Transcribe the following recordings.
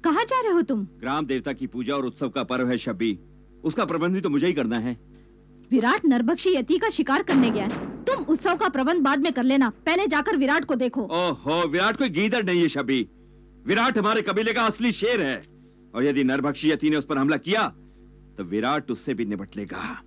कहाँ जा रहे हो तुम? ग्राम देवता की पूजा और उत्सव का पर्व है शब्बी, उसका प्रबंध भी तो मुझे ही करना है। विराट नरभक्षी यति का शिकार करने गया है। तुम उत्सव का प्रबंध बाद में कर लेना, पहले जाकर विराट को देखो। ओहो, विराट कोई गीदड़ नहीं है शब्बी, विराट हमारे कबीले का असली शेर है, और यदि नरभक्षी यति ने उस पर हमला किया तो विराट उससे भी निपट लेगा।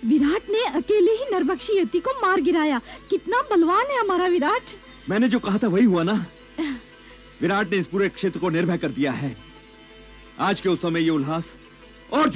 विराट ने अकेले ही नरभक्षी यति को मार गिराया। कितना बलवान है हमारा विराट। मैंने जो कहा था वही हुआ ना। विराट ने इस पूरे क्षेत्र को निर्भय कर दिया है। आज के उत्सव में ये उल्लास और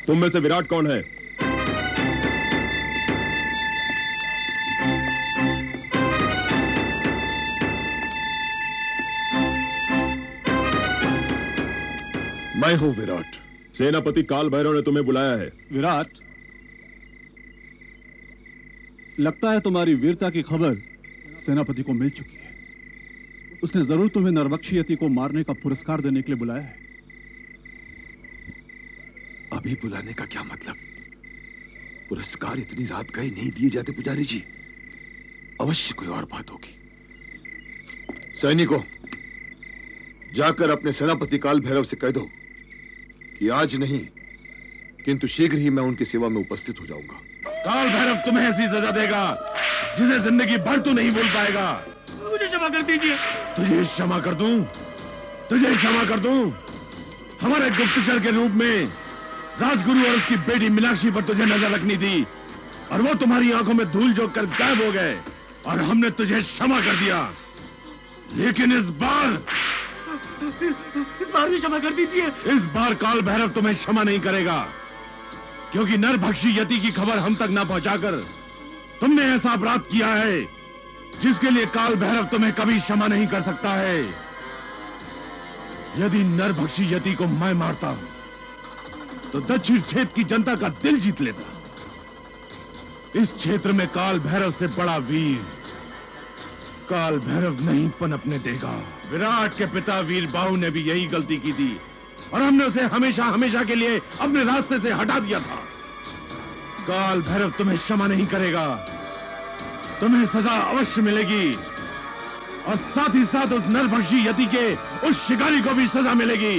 तुम में से विराट कौन है? मैं हूं विराट। सेनापति काल भैरव ने तुम्हें बुलाया है। विराट, लगता है तुम्हारी वीरता की खबर सेनापति को मिल चुकी है। उसने जरूर तुम्हें नरभक्षी यति को मारने का पुरस्कार देने के लिए बुलाया है। अभी बुलाने का क्या मतलब? पुरस्कार इतनी रात गए नहीं दिए जाते पुजारी जी। अवश्य कोई और बात होगी। सैनिकों, जाकर अपने सेनापति काल भैरव से कह दो कि आज नहीं किंतु शीघ्र ही मैं उनकी सेवा में उपस्थित हो जाऊंगा। काल भैरव तुम्हें ऐसी सजा देगा जिसे जिंदगी भर तू नहीं भूल पाएगा। मुझे क्षमा कर दीजिए। तुझे क्षमा कर दूं? तुझे क्षमा कर दूं? हमारे गुप्तचर के रूप में राजगुरु और उसकी बेटी मीनाक्षी पर तुझे नजर रखनी थी और वो तुम्हारी आंखों में धूल झोंक कर गायब हो गए और हमने तुझे क्षमा कर दिया। लेकिन इस बार भी क्षमा कर दीजिए। इस बार काल भैरव तुम्हें क्षमा नहीं करेगा, क्योंकि नरभक्षी यति की खबर हम तक ना पहुंचाकर तुमने ऐसा अपराध किया है जिसके लिए काल भैरव तुम्हें कभी क्षमा नहीं कर सकता है। यदि नरभक्षी यति को मैं मारता हूं तो दक्षिण क्षेत्र की जनता का दिल जीत लेता। इस क्षेत्र में काल भैरव से बड़ा वीर काल भैरव नहीं पनपने देगा। विराट के पिता वीर बाहु ने भी यही गलती की थी और हमने उसे हमेशा हमेशा के लिए अपने रास्ते से हटा दिया था। काल भैरव तुम्हें क्षमा नहीं करेगा। तुम्हें सजा अवश्य मिलेगी और साथ ही साथ उस नरभक्षी यति के उस शिकारी को भी सजा मिलेगी।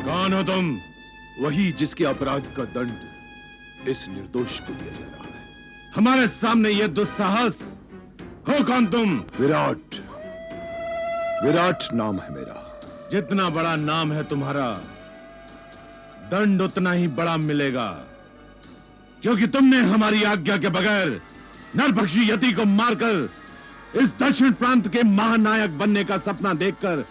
कौन हो तुम? वही जिसके अपराध का दंड इस निर्दोष को दिया जा रहा है। हमारे सामने ये दुस्साहस हो? कौन तुम? विराट। विराट नाम है मेरा। जितना बड़ा नाम है तुम्हारा, दंड उतना ही बड़ा मिलेगा, क्योंकि तुमने हमारी आज्ञा के बगैर नरभक्षी यति को मारकर इस दक्षिण प्रांत के महानायक बनने का सपना देखकर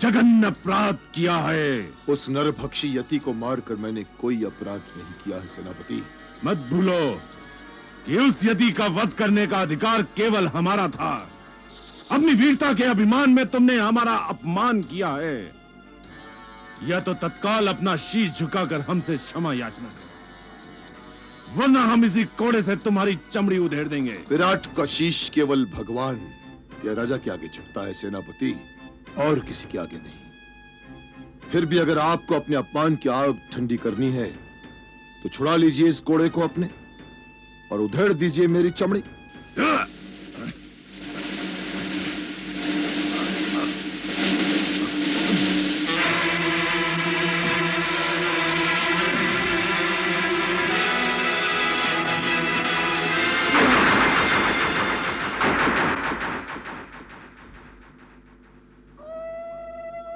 जघन्य अपराध किया है। उस नरभक्षी यति को मारकर मैंने कोई अपराध नहीं किया है सेनापति। मत भूलो कि उस यति का वध करने का अधिकार केवल हमारा था। अपनी वीरता के अभिमान में तुमने हमारा अपमान किया है। या तो तत्काल अपना शीश झुकाकर हमसे क्षमा याचना करो, वरना हम इसी कोड़े से तुम्हारी चमड़ी उधेड़ देंगे। विराट का शीश केवल भगवान या राजा के आगे झुकता है सेनापति, और किसी के आगे नहीं। फिर भी अगर आपको अपने अपमान की आग ठंडी करनी है तो छुड़ा लीजिए इस कोड़े को अपने और उधेड़ दीजिए मेरी चमड़ी।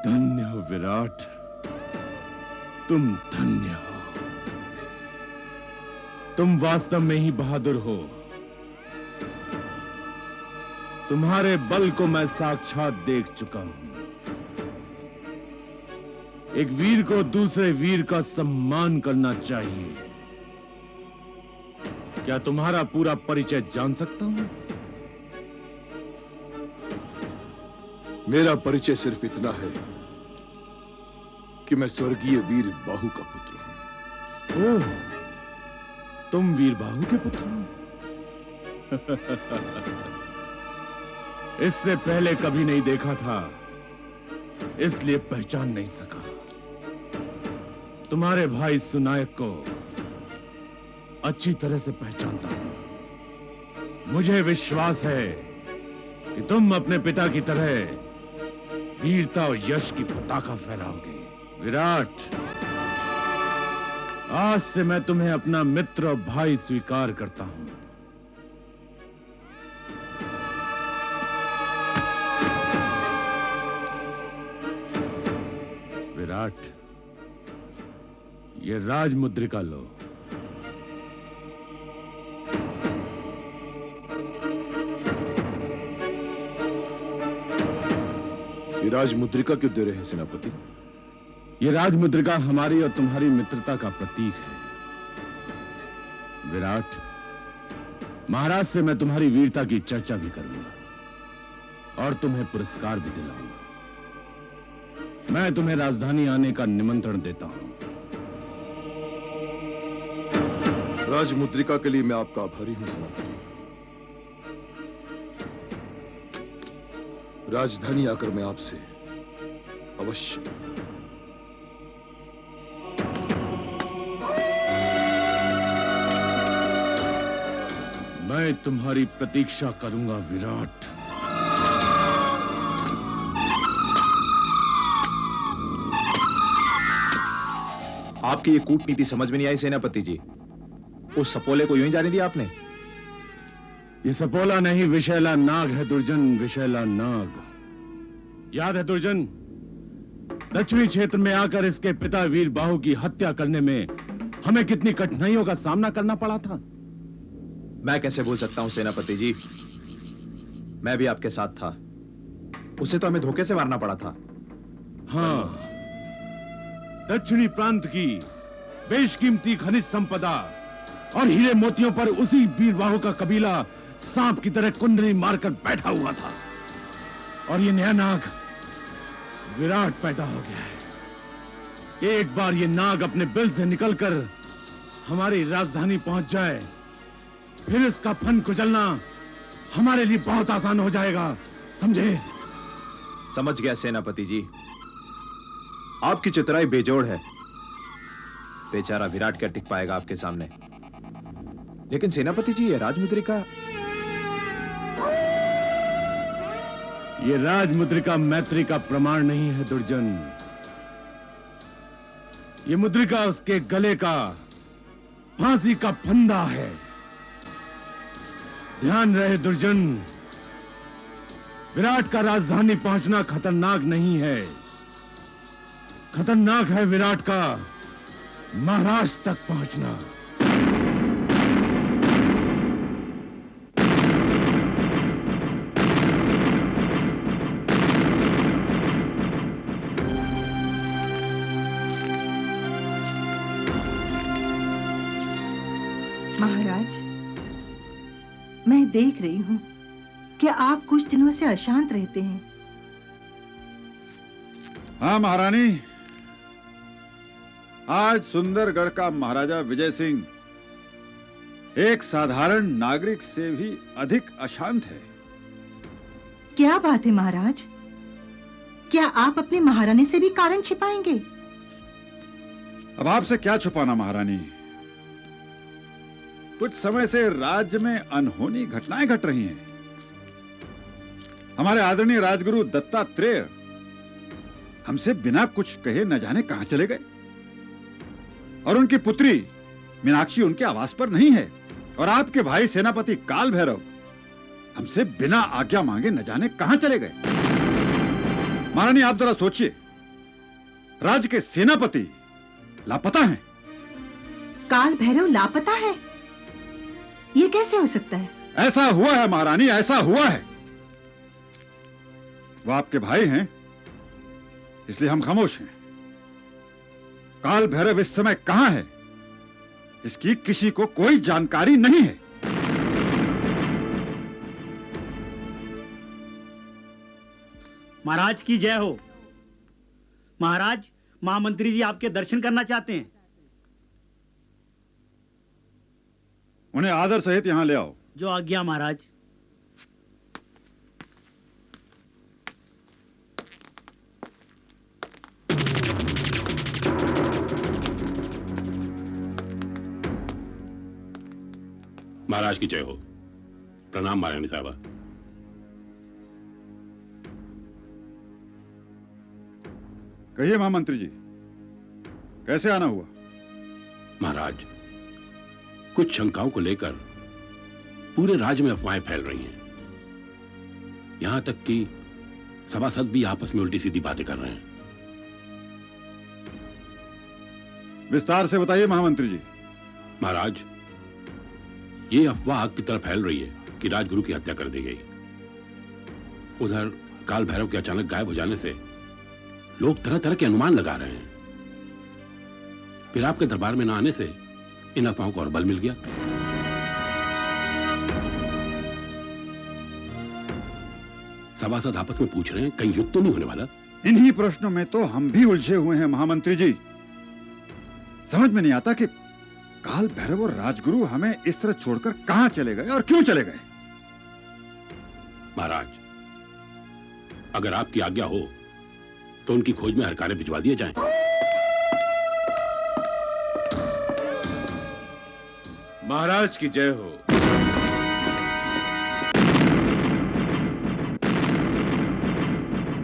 धन्य हो विराट, तुम धन्य हो। तुम वास्तव में ही बहादुर हो। तुम्हारे बल को मैं साक्षात देख चुका हूं। एक वीर को दूसरे वीर का सम्मान करना चाहिए। क्या तुम्हारा पूरा परिचय जान सकता हूं? मेरा परिचय सिर्फ इतना है कि मैं स्वर्गीय वीर बाहु का पुत्र हूं। ओह, तुम वीर बाहु के पुत्र हो? इससे पहले कभी नहीं देखा था, इसलिए पहचान नहीं सका। तुम्हारे भाई सुनायक को अच्छी तरह से पहचानता हूं। मुझे विश्वास है कि तुम अपने पिता की तरह वीरता और यश की पताका फहराओगे। विराट, आज से मैं तुम्हें अपना मित्र और भाई स्वीकार करता हूं। विराट, ये राजमुद्रिका लो। ये राजमुद्रिका क्यों दे रहे हैं सेनापति? ये राजमुद्रिका हमारी और तुम्हारी मित्रता का प्रतीक है। विराट, महाराज से मैं तुम्हारी वीरता की चर्चा भी करूंगा और तुम्हें पुरस्कार भी दिलाऊंगा। मैं तुम्हें राजधानी आने का निमंत्रण देता हूं। राजमुद्रिका के लिए मैं आपका आभारी हूं सेनापति। राजधानी आकर मैं आपसे अवश्य मैं तुम्हारी प्रतीक्षा करूंगा विराट। आपकी ये कूटनीति समझ में नहीं आई सेनापति जी। उस सपोले को यूं ही जाने दिया आपने? ये सपोला नहीं, विशैला नाग है दुर्जन, विशैला नाग। याद है दुर्जन, दक्षिणी क्षेत्र में आकर इसके पिता वीर बाहु की हत्या करने में हमें कितनी कठिनाइयों का सामना करना पड़ा था। मैं कैसे भूल सकता हूं सेनापति जी, मैं भी आपके साथ था। उसे तो हमें धोखे से मारना पड़ा था। हाँ, दक्षिणी प्रांत की बेशकीमती खनिज संपदा और हीरे मोतियों पर उसी वीर बाहु का कबीला सांप की तरह कुंडली मारकर बैठा हुआ था। और ये नया नाग विराट पैदा हो गया है। एक बार ये नाग अपने बिल से निकलकर हमारी राजधानी पहुंच जाए, फिर इसका फन कुचलना हमारे लिए बहुत आसान हो जाएगा, समझे? समझ गया सेनापति जी। आपकी चितराई बेजोड़ है। बेचारा विराट क्या टिक पाएगा आपके सामने। लेकिन सेनापति जी, ये राजमुद्रिका ये राजमुद्रिका मैत्री का प्रमाण नहीं है दुर्जन। ये मुद्रिका उसके गले का फांसी का फंदा है। ध्यान रहे दुर्जन, विराट का राजधानी पहुंचना खतरनाक नहीं है, खतरनाक है विराट का महाराष्ट्र तक पहुंचना। महाराज, मैं देख रही हूं कि आप कुछ दिनों से अशांत रहते हैं। हाँ महारानी, आज सुंदरगढ़ का महाराजा विजय सिंह एक साधारण नागरिक से भी अधिक अशांत है। क्या बात है महाराज? क्या आप अपने महारानी से भी कारण छिपाएंगे? अब आपसे क्या छुपाना महारानी, कुछ समय से राज्य में अनहोनी घटनाएं घट रही हैं। हमारे आदरणीय राजगुरु दत्तात्रेय हमसे बिना कुछ कहे न जाने कहां चले गए, और उनकी पुत्री मीनाक्षी उनके आवास पर नहीं है, और आपके भाई सेनापति काल भैरव हमसे बिना आज्ञा मांगे न जाने कहां चले गए। महारानी, आप जरा सोचिए, राज्य के सेनापति लापता हैं। काल भैरव लापता है? ये कैसे हो सकता है? ऐसा हुआ है महारानी, ऐसा हुआ है। वो आपके भाई हैं, इसलिए हम खामोश हैं। काल भैरव इस समय कहां है, इसकी किसी को कोई जानकारी नहीं है। महाराज की जय हो। महाराज, महामंत्री जी आपके दर्शन करना चाहते हैं। उन्हें आदर सहित यहां ले आओ। जो आज्ञा महाराज। महाराज की जय हो। प्रणाम महारानी साहबा। कहिए महामंत्री जी, कैसे आना हुआ? महाराज, कुछ शंकाओं को लेकर पूरे राज्य में अफवाहें फैल रही हैं। यहां तक कि सभासद भी आपस में उल्टी सीधी बातें कर रहे हैं। विस्तार से बताइए महामंत्री जी। महाराज, ये अफवाह आग की तरह फैल रही है कि राजगुरु की हत्या कर दी गई। उधर काल भैरव के अचानक गायब हो जाने से लोग तरह तरह के अनुमान लगा रहे हैं। फिर आपके दरबार में न आने से इन अफवाहों को और बल मिल गया। सभासद आपस में पूछ रहे हैं कहीं युद्ध तो नहीं होने वाला। इन्हीं प्रश्नों में तो हम भी उलझे हुए हैं महामंत्री जी। समझ में नहीं आता कि काल भैरव और राजगुरु हमें इस तरह छोड़कर कहां चले गए और क्यों चले गए। महाराज, अगर आपकी आज्ञा हो तो उनकी खोज में हर कार्य भिजवा दिए जाएं। महाराज की जय हो।